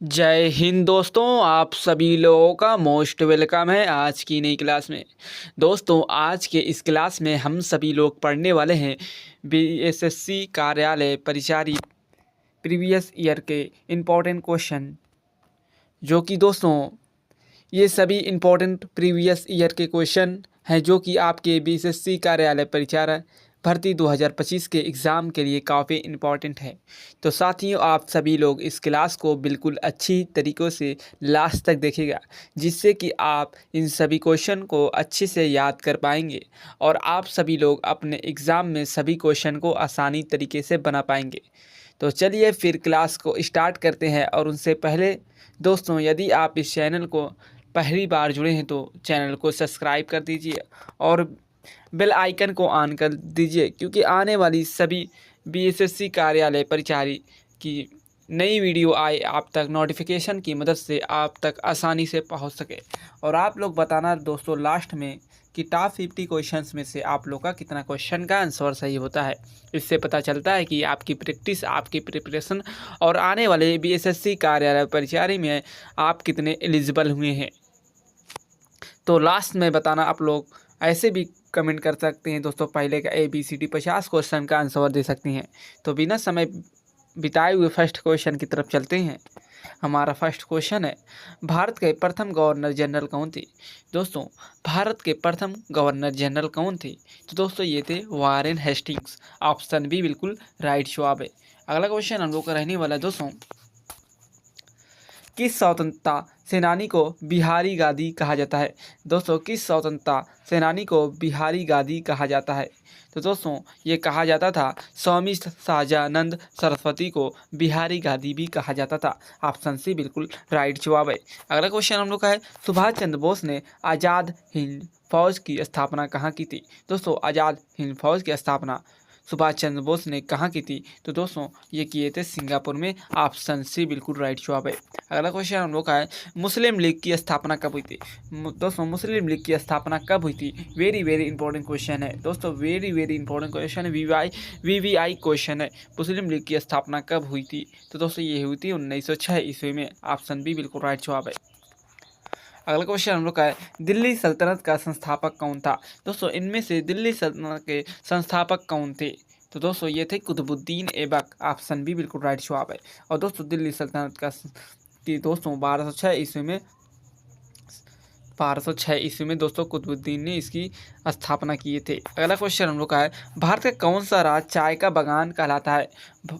जय हिंद दोस्तों, आप सभी लोगों का मोस्ट वेलकम है आज की नई क्लास में। दोस्तों, आज के इस क्लास में हम सभी लोग पढ़ने वाले हैं बीएसएससी कार्यालय परिचारी प्रीवियस ईयर के इम्पोर्टेंट क्वेश्चन, जो कि दोस्तों ये सभी इम्पोर्टेंट प्रीवियस ईयर के क्वेश्चन हैं जो कि आपके बीएसएससी कार्यालय परिचालक भर्ती 2025 के एग्ज़ाम के लिए काफ़ी इम्पोर्टेंट है। तो साथियों, आप सभी लोग इस क्लास को बिल्कुल अच्छी तरीक़ों से लास्ट तक देखिएगा, जिससे कि आप इन सभी क्वेश्चन को अच्छे से याद कर पाएंगे और आप सभी लोग अपने एग्ज़ाम में सभी क्वेश्चन को आसानी तरीके से बना पाएंगे। तो चलिए फिर क्लास को स्टार्ट करते हैं। और उनसे पहले दोस्तों, यदि आप इस चैनल को पहली बार जुड़े हैं तो चैनल को सब्सक्राइब कर दीजिए और बेल आइकन को ऑन कर दीजिए, क्योंकि आने वाली सभी बीएसएससी कार्यालय परिचारी की नई वीडियो आए आप तक नोटिफिकेशन की मदद से आप तक आसानी से पहुंच सके। और आप लोग बताना दोस्तों लास्ट में कि टॉप 50 क्वेश्चंस में से आप लोग का कितना क्वेश्चन का आंसर सही होता है। इससे पता चलता है कि आपकी प्रैक्टिस, आपकी प्रिपरेशन और आने वाले बीएसएससी कार्यालय परिचारी में आप कितने एलिजिबल हुए हैं। तो लास्ट में बताना आप लोग ऐसे भी कमेंट कर सकते हैं दोस्तों, पहले का ABCD 50 क्वेश्चन का आंसर दे सकती हैं। तो बिना समय बिताए हुए फर्स्ट क्वेश्चन की तरफ चलते हैं। हमारा फर्स्ट क्वेश्चन है, भारत के प्रथम गवर्नर जनरल कौन थे। दोस्तों, भारत के प्रथम गवर्नर जनरल कौन थे? तो दोस्तों ये थे वारेन हेस्टिंग्स। ऑप्शन बी बिल्कुल राइट जवाब है। अगला क्वेश्चन हम लोग का रहने वाला है दोस्तों, किस स्वतंत्रता सेनानी को बिहारी गांधी कहा जाता है। दोस्तों, किस स्वतंत्रता सेनानी को बिहारी गांधी कहा जाता है? तो दोस्तों ये कहा जाता था स्वामी सहजानंद सरस्वती को बिहारी गांधी भी कहा जाता था। ऑप्शन सी बिल्कुल राइट जवाब है। अगला क्वेश्चन हम लोग का है, सुभाष चंद्र बोस ने आज़ाद हिंद फौज की स्थापना कहाँ की थी। दोस्तों, आज़ाद हिंद फौज की स्थापना सुभाष चंद्र बोस ने कहाँ की थी? तो दोस्तों ये किए थे सिंगापुर में। ऑप्शन सी बिल्कुल राइट जवाब है। अगला क्वेश्चन हम लोग का है, मुस्लिम लीग की स्थापना कब हुई थी। दोस्तों, मुस्लिम लीग की स्थापना कब हुई थी? वेरी वेरी इंपॉर्टेंट क्वेश्चन है दोस्तों, वेरी वेरी इंपॉर्टेंट क्वेश्चन है, वीवीआई क्वेश्चन है। मुस्लिम लीग की स्थापना कब हुई थी? तो दोस्तों ये हुई थी 1906 ईस्वी में। ऑप्शन बी बिल्कुल राइट जवाब है। अगला क्वेश्चन हम लोग का है, दिल्ली सल्तनत का संस्थापक कौन था। दोस्तों, इनमें से दिल्ली सल्तनत के संस्थापक कौन थे? तो दोस्तों ये थे कुतुबुद्दीन ऐबक। ऑप्शन बी बिल्कुल राइट जवाब है। और दोस्तों दिल्ली सल्तनत का कि दोस्तों 1206 ईस्वी में दोस्तों कुतुबुद्दीन ने इसकी स्थापना किए थे। अगला क्वेश्चन हम लोग का है, भारत का कौन सा राज्य चाय का बागान कहलाता है।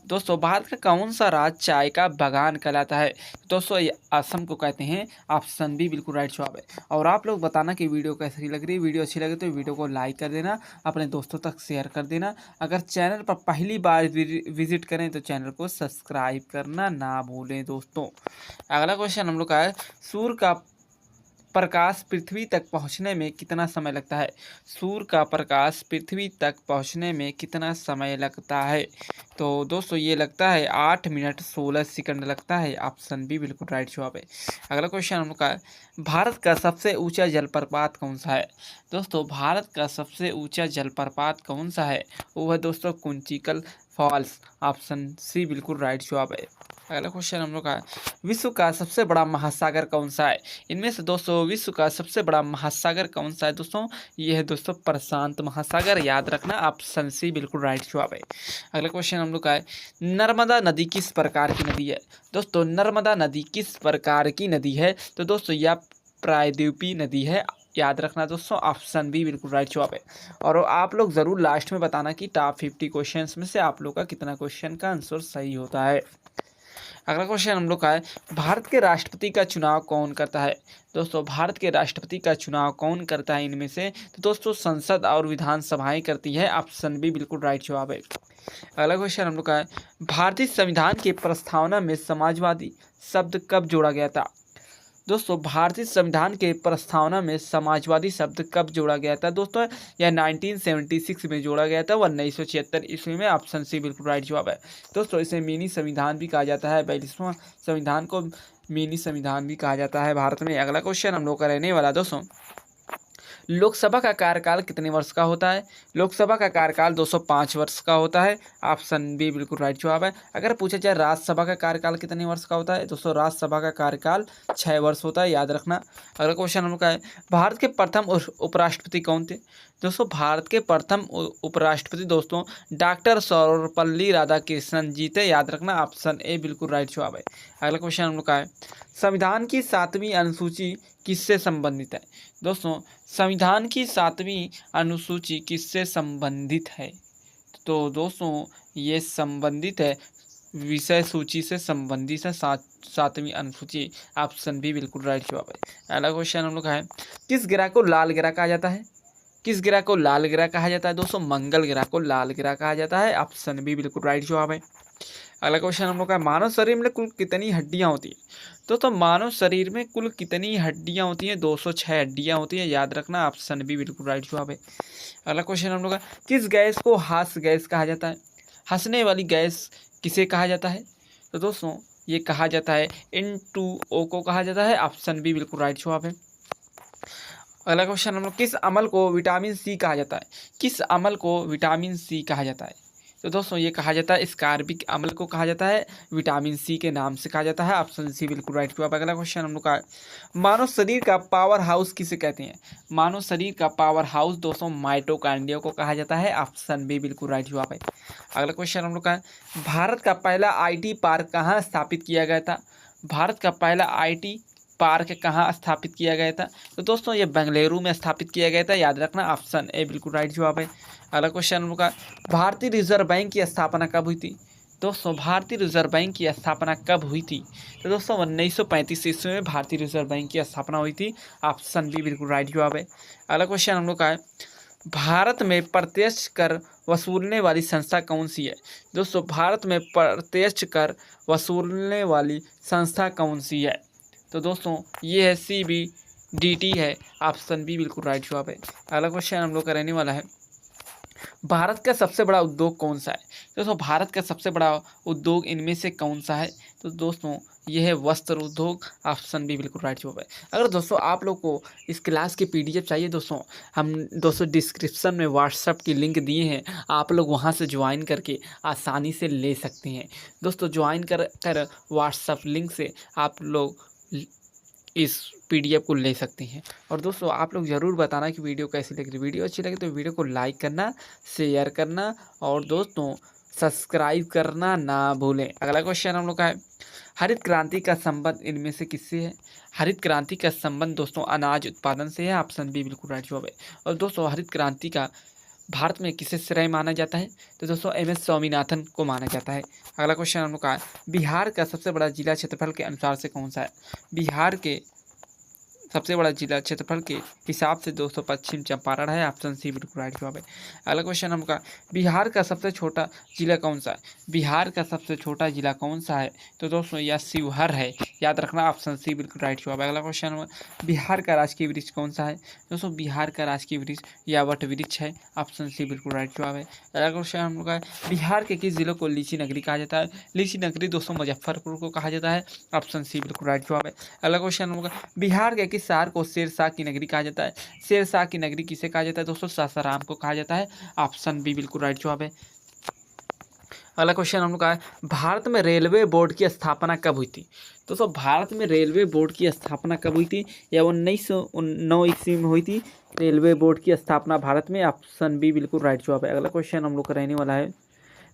दोस्तों, भारत का कौन सा राज्य चाय का बागान कहलाता है? दोस्तों ये असम को कहते हैं। ऑप्शन बी बिल्कुल राइट जवाब है। और आप लोग बताना कि वीडियो कैसी लग रही है। वीडियो अच्छी लगे तो वीडियो को लाइक कर देना, अपने दोस्तों तक शेयर कर देना। अगर चैनल पर पहली बार विजिट करें तो चैनल को सब्सक्राइब करना ना भूलें दोस्तों। अगला क्वेश्चन हम लोग का है, सूर्य का प्रकाश पृथ्वी तक पहुंचने में कितना समय लगता है। सूर्य का प्रकाश पृथ्वी तक पहुंचने में कितना समय लगता है? तो दोस्तों ये लगता है 8 मिनट 16 सेकंड लगता है। ऑप्शन बी बिल्कुल राइट जवाब है। अगला क्वेश्चन हम लोग का है, भारत का सबसे ऊंचा जलप्रपात कौन सा है। दोस्तों, भारत का सबसे ऊंचा जलप्रपात कौन सा है? वो है दोस्तों कुंचिकल फॉल्स। ऑप्शन सी बिल्कुल राइट जवाब है। अगला क्वेश्चन हम लोग का है, विश्व का सबसे बड़ा महासागर कौन सा है। इनमें से दोस्तों विश्व का सबसे बड़ा महासागर कौन सा है? दोस्तों ये है दोस्तों प्रशांत महासागर। याद रखना, ऑप्शन सी बिल्कुल राइट जवाब है। अगला क्वेश्चन हम लोग का है, नर्मदा नदी किस प्रकार की नदी है। दोस्तों, नर्मदा नदी किस प्रकार की नदी है? तो दोस्तों यह प्रायद्वीपीय नदी है। याद रखना दोस्तों, ऑप्शन बी बिल्कुल राइट जवाब है। और आप लोग ज़रूर लास्ट में बताना कि टॉप 50 क्वेश्चंस में से आप लोग का कितना क्वेश्चन का आंसर सही होता है। अगला क्वेश्चन हम लोग का है, भारत के राष्ट्रपति का चुनाव कौन करता है। दोस्तों, भारत के राष्ट्रपति का चुनाव कौन करता है इनमें से? तो दोस्तों संसद और विधानसभाएं करती है। ऑप्शन बी बिल्कुल राइट जवाब है। अगला क्वेश्चन हम लोग का है, भारतीय संविधान की प्रस्तावना में समाजवादी शब्द कब जोड़ा गया था। दोस्तों, भारतीय संविधान के प्रस्तावना में समाजवादी शब्द कब जोड़ा गया था? दोस्तों यह 1976 में जोड़ा गया था, 1976 ईस्वी में। ऑप्शन सी बिल्कुल राइट जवाब है। दोस्तों इसे मिनी संविधान भी कहा जाता है। 42वां संविधान को मिनी संविधान भी कहा जाता है भारत में। अगला क्वेश्चन हम लोग का रहने वाला दोस्तों, लोकसभा का कार्यकाल कितने वर्ष का होता है? लोकसभा का कार्यकाल 205 वर्ष का होता है। ऑप्शन बी बिल्कुल राइट जवाब है। अगर पूछा जाए राज्यसभा का कार्यकाल कितने वर्ष का होता है? दोस्तों राज्यसभा का कार्यकाल 6 वर्ष होता है, याद रखना। अगला क्वेश्चन हम लोग का है, भारत के प्रथम उपराष्ट्रपति कौन थे? दोस्तों भारत के प्रथम उपराष्ट्रपति दोस्तों डॉक्टर सर्वपल्ली राधाकृष्णन जी थे, याद रखना। ऑप्शन ए बिल्कुल राइट जवाब है। अगला क्वेश्चन हम लोग का है, संविधान की 7वीं अनुसूची किससे संबंधित है? दोस्तों संविधान की 7वीं अनुसूची किससे संबंधित है? तो दोस्तों ये संबंधित है विषय सूची से संबंधित है, 7वीं अनुसूची। ऑप्शन बी बिल्कुल राइट जवाब है। अगला क्वेश्चन हम लोग का है, किस ग्रह को लाल ग्रह कहा जाता है? किस ग्रह को लाल ग्रह कहा जाता है? दोस्तों मंगल ग्रह को लाल ग्रह कहा जाता है। ऑप्शन बी बिल्कुल राइट जवाब है। अगला क्वेश्चन हम लोग का, मानव शरीर में कुल कितनी हड्डियां होती है? दोस्तों मानव शरीर में कुल कितनी हड्डियां होती हैं? 206 हड्डियां होती हैं, याद रखना। ऑप्शन बी बिल्कुल राइट जवाब है। अगला क्वेश्चन हम लोग का, किस गैस को हास्य गैस कहा जाता है? हंसने वाली गैस किसे कहा जाता है? तो दोस्तों ये कहा जाता है N2O को कहा जाता है। ऑप्शन बी बिल्कुल राइट जवाब है। अगला क्वेश्चन हम लोग, किस अम्ल को विटामिन सी कहा जाता है? किस अम्ल को विटामिन सी कहा जाता है? तो दोस्तों ये कहा जाता है स्कारबिक अम्ल को कहा जाता है, विटामिन सी के नाम से कहा जाता है। ऑप्शन सी बिल्कुल राइट जवाब। अगला क्वेश्चन हम लोग का, मानव शरीर का पावर हाउस किसे कहते हैं? मानव शरीर का पावर हाउस दोस्तों माइटोकॉन्ड्रिया को कहा जाता है। ऑप्शन बी बिल्कुल राइट जवाब है। अगला क्वेश्चन हम लोग का, भारत का पहला IT पार्क कहाँ स्थापित किया गया था? भारत का पहला IT पार्क कहाँ स्थापित किया गया था? तो दोस्तों ये बेंगलुरु में स्थापित किया गया था, याद रखना। ऑप्शन ए बिल्कुल राइट जवाब है। अगला क्वेश्चन हम लोग का, भारतीय रिजर्व बैंक की स्थापना कब हुई थी? दोस्तों भारतीय रिजर्व बैंक की स्थापना कब हुई थी? तो दोस्तों 1935 ईस्वी में भारतीय रिजर्व बैंक की स्थापना हुई थी। ऑप्शन बी बिल्कुल राइट जवाब है। अगला क्वेश्चन हम लोग का है, भारत में प्रत्यक्ष कर वसूलने वाली संस्था कौन सी है? दोस्तों भारत में प्रत्यक्ष कर वसूलने वाली संस्था कौन सी है? तो दोस्तों ये है CBDT है। ऑप्शन बी बिल्कुल राइट जवाब है। अगला क्वेश्चन हम लोग का रहने वाला है, भारत का सबसे बड़ा उद्योग कौन सा है? दोस्तों भारत का सबसे बड़ा उद्योग इनमें से कौन सा है? तो दोस्तों यह है वस्त्र उद्योग। ऑप्शन बी बिल्कुल राइट जवाब है। अगर दोस्तों आप लोग को इस क्लास की PDF चाहिए दोस्तों, हम दोस्तों डिस्क्रिप्शन में व्हाट्सएप की लिंक दिए हैं, आप लोग वहां से ज्वाइन करके आसानी से ले सकते हैं। दोस्तों ज्वाइन कर व्हाट्सएप लिंक से आप लोग इस PDF को ले सकते हैं। और दोस्तों आप लोग ज़रूर बताना कि वीडियो कैसी लग रही। वीडियो अच्छी लगे तो वीडियो को लाइक करना, शेयर करना और दोस्तों सब्सक्राइब करना ना भूलें। अगला क्वेश्चन हम लोग का है, हरित क्रांति का संबंध इनमें से किससे है? हरित क्रांति का संबंध दोस्तों अनाज उत्पादन से है। ऑप्शन बी बिल्कुल राइट जवाब है। और दोस्तों हरित क्रांति का भारत में किसे श्रेय माना जाता है? तो दोस्तों MS स्वामीनाथन को माना जाता है। अगला क्वेश्चन हम लोग का है, बिहार का सबसे बड़ा जिला क्षेत्रफल के अनुसार से कौन सा है? बिहार के सबसे बड़ा जिला क्षेत्रफल के हिसाब से दोस्तों पश्चिम चंपारण है। ऑप्शन सी बिल्कुल राइट जवाब है। अगला क्वेश्चन हम का, बिहार का सबसे छोटा जिला कौन सा है? बिहार का सबसे छोटा जिला कौन सा है? तो दोस्तों यह शिवहर है, याद रखना। ऑप्शन सी बिल्कुल राइट जवाब है। अगला क्वेश्चन हम, बिहार का राजकीय वृक्ष कौन सा है? दोस्तों बिहार का राजकीय वृक्ष या वट वृक्ष है। ऑप्शन सी बिल्कुल राइट जवाब है। अगला क्वेश्चन हम लोग का, बिहार के किस जिलों को लीची नगरी कहा जाता है? लीची नगरी दोस्तों मुजफ्फरपुर को कहा जाता है। ऑप्शन सी बिल्कुल राइट जवाब है। अगला क्वेश्चन हम लोग का, बिहार के किस शहर को शेरशाह की नगरी कहा जाता है? शेरशाह की नगरी किसे कहा जाता है? दोस्तों सासाराम को कहा जाता है। ऑप्शन बी बिल्कुल राइट जवाब है। अगला क्वेश्चन हम लोग का है, भारत में रेलवे बोर्ड की स्थापना कब हुई थी? दोस्तों भारत में रेलवे बोर्ड की स्थापना कब हुई थी? या 1909 ईस्वी में हुई थी रेलवे बोर्ड की स्थापना भारत में। ऑप्शन बी बिल्कुल राइट जवाब है। अगला क्वेश्चन हम लोग का रहने वाला है,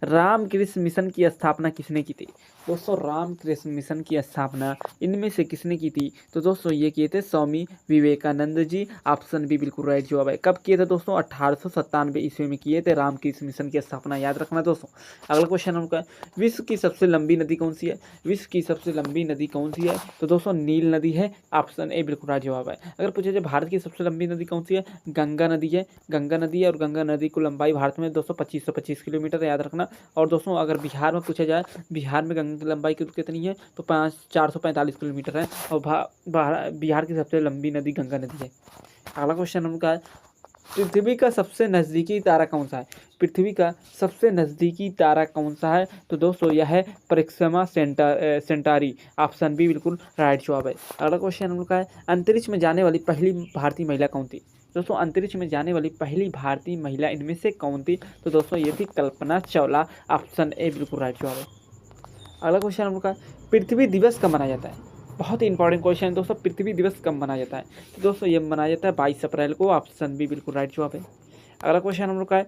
रामकृष्ण मिशन की स्थापना किसने की थी? दोस्तों रामकृष्ण मिशन की स्थापना इनमें से किसने की थी? तो दोस्तों ये किए थे स्वामी विवेकानंद जी। ऑप्शन बी बिल्कुल राइट जवाब है। कब किए थे दोस्तों? 1897 ईस्वी में किए थे रामकृष्ण मिशन की स्थापना, याद रखना दोस्तों। अगला क्वेश्चन हमका, विश्व की सबसे लंबी नदी कौन सी है? विश्व की सबसे लंबी नदी कौन सी है? तो दोस्तों नील नदी है। ऑप्शन ए बिल्कुल राइट जवाब है। अगर पूछा जाए भारत की सबसे लंबी नदी कौन सी है? गंगा नदी है। गंगा नदी है और गंगा नदी को लंबाई भारत में दोस्तों 2525 किलोमीटर, याद रखना। और दोस्तों अगर बिहार में पूछा जाए, बिहार में गंगा की लंबाई कितनी है? तो 445 किलोमीटर है और बिहार की सबसे लंबी नदी गंगा नदी है। अगला क्वेश्चन उनका, पृथ्वी का सबसे नज़दीकी तारा कौन सा है? पृथ्वी का सबसे नज़दीकी तारा कौन सा है? तो दोस्तों यह है प्रोक्सिमा सेंटारी। ऑप्शन बी बिल्कुल राइट जवाब है। अगला क्वेश्चन हम लोग का है, अंतरिक्ष में जाने वाली पहली भारतीय महिला कौन थी? दोस्तों अंतरिक्ष में जाने वाली पहली भारतीय महिला इनमें से कौन थी? तो दोस्तों ये थी कल्पना चावला। ऑप्शन ए बिल्कुल राइट जवाब है। अगला क्वेश्चन हम लोग का पृथ्वी दिवस कब मनाया जाता है? बहुत ही इंपॉर्टेंट क्वेश्चन है दोस्तों, पृथ्वी दिवस कब मनाया जाता है? तो दोस्तों ये मनाया जाता है 22 अप्रैल को। ऑप्शन बी बिल्कुल राइट जवाब है। अगला क्वेश्चन हम लोग का है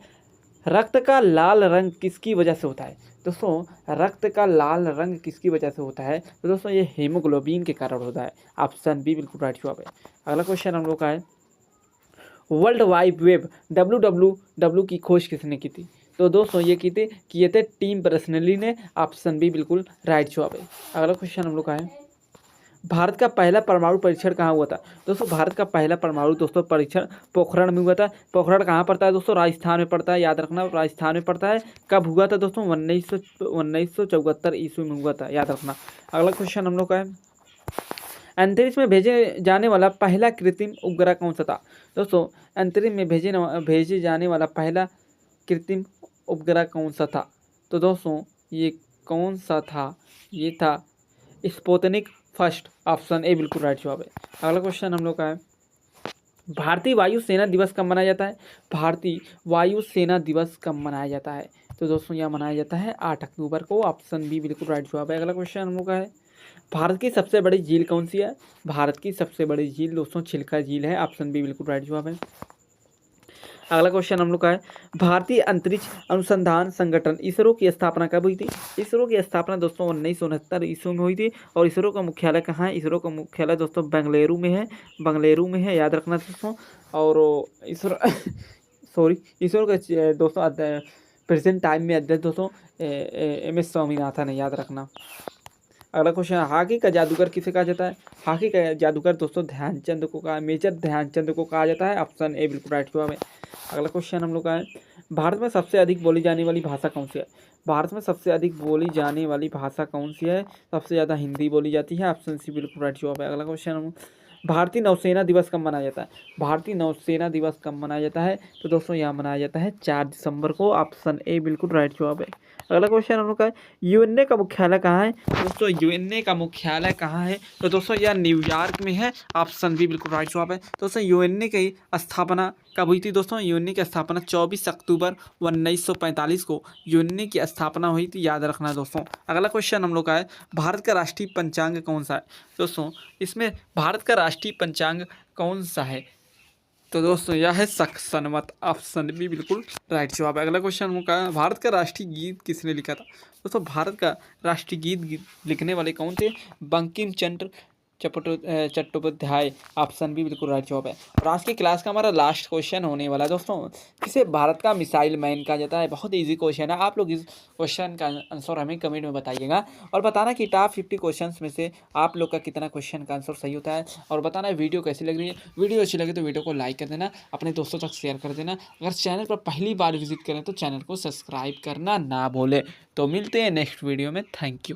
रक्त का लाल रंग किसकी वजह से होता है? दोस्तों रक्त का लाल रंग किसकी वजह से होता है? तो दोस्तों ये हीमोग्लोबिन के कारण होता है। ऑप्शन बी बिल्कुल राइट जवाब है। अगला क्वेश्चन हम लोग का है वर्ल्ड वाइड वेब WWW की खोज किसने की थी? तो दोस्तों ये किए थे टीम पर्सनली ने। ऑप्शन बी बिल्कुल राइट जवाब है। अगला क्वेश्चन हम लोग का है भारत का पहला परमाणु परीक्षण कहाँ हुआ था? दोस्तों भारत का पहला परमाणु परीक्षण पोखरण में हुआ था। पोखरण कहाँ पड़ता है दोस्तों? राजस्थान में पड़ता है, याद रखना राजस्थान में पड़ता है। कब हुआ था दोस्तों? 1974 ईस्वी में हुआ था, याद रखना। अगला क्वेश्चन हम लोग का है अंतरिक्ष में भेजे जाने वाला पहला कृत्रिम उपग्रह कौन सा था? दोस्तों अंतरिक्ष में भेजे जाने वाला पहला कृत्रिम उपग्रह कौन सा था? तो दोस्तों ये कौन सा था? ये था स्पुतनिक फर्स्ट। ऑप्शन ए बिल्कुल राइट जवाब है। अगला क्वेश्चन हम लोग का है भारतीय वायु सेना दिवस कब मनाया जाता है? भारतीय वायु सेना दिवस कब मनाया जाता है? तो दोस्तों यह मनाया जाता है 8 अक्टूबर को। ऑप्शन बी बिल्कुल राइट जवाब है। अगला क्वेश्चन हम लोग का है भारत की सबसे बड़ी झील कौन सी है? भारत की सबसे बड़ी झील दोस्तों चिल्का झील है। ऑप्शन बी बिल्कुल राइट जवाब है। अगला क्वेश्चन हम लोग का है भारतीय अंतरिक्ष अनुसंधान संगठन इसरो की स्थापना कब हुई थी? इसरो की स्थापना दोस्तों 1969 ईस्वी में हुई थी। और इसरो का मुख्यालय कहाँ है? इसरो का मुख्यालय दोस्तों बेंगलुरु में है। बेंगलुरु में है, याद रखना दोस्तों। और इसरो सॉरी इसरो का दोस्तों प्रेजेंट टाइम में अध्यक्ष दोस्तों MS स्वामीनाथन है, याद रखना। अगला क्वेश्चन हॉकी का जादूगर किसे कहा जाता है? हॉकी का जादूगर दोस्तों ध्यानचंद को कहा, मेजर ध्यानचंद को कहा जाता है। ऑप्शन ए बिल्कुल राइट जवाब है। अगला क्वेश्चन हम लोग का है भारत में सबसे अधिक बोली जाने वाली भाषा कौन सी है? भारत में सबसे अधिक बोली जाने वाली भाषा कौन सी है? सबसे ज़्यादा हिंदी बोली जाती है। ऑप्शन सी बिल्कुल राइट जवाब है। अगला क्वेश्चन हम भारतीय नौसेना दिवस कब मनाया जाता है? भारतीय नौसेना दिवस कब मनाया जाता है? तो दोस्तों यह मनाया जाता है 4 दिसंबर को। ऑप्शन ए बिल्कुल राइट जवाब है। अगला क्वेश्चन हम लोग का है यूएनए का मुख्यालय कहाँ है? दोस्तों यूएनए का मुख्यालय कहाँ है? तो दोस्तों यह न्यूयॉर्क में है। ऑप्शन बी बिल्कुल राइट जवाब है। दोस्तों यूएनए की स्थापना कब हुई थी? दोस्तों यूएनए की स्थापना 24 अक्टूबर 1945 को यूएनए की स्थापना हुई थी, याद रखना दोस्तों। अगला क्वेश्चन हम लोग का है भारत का राष्ट्रीय पंचांग कौन सा है? दोस्तों इसमें भारत का राष्ट्रीय पंचांग कौन सा है? तो दोस्तों यह है संवत। ऑप्शन बी बिल्कुल राइट जवाब है। अगला क्वेश्चन हम का भारत का राष्ट्रीय गीत किसने लिखा था? दोस्तों भारत का राष्ट्रीय गीत लिखने वाले कौन थे? बंकिम चंद्र चट्टोपाध्याय। ऑप्शन बी बिल्कुल राइट जवाब है। और आज की क्लास का हमारा लास्ट क्वेश्चन होने वाला है दोस्तों, किसे भारत का मिसाइल मैन कहा जाता है? बहुत इजी क्वेश्चन है, आप लोग इस क्वेश्चन का आंसर हमें कमेंट में बताइएगा और बताना कि टॉप 50 क्वेश्चन में से आप लोग का कितना क्वेश्चन का आंसर सही होता है। और बताना वीडियो कैसी लग रही है। वीडियो अच्छी लगे तो वीडियो को लाइक कर देना, अपने दोस्तों तक शेयर कर देना। अगर चैनल पर पहली बार विजिट करें तो चैनल को सब्सक्राइब करना ना भूलें। तो मिलते हैं नेक्स्ट वीडियो में। Thank you.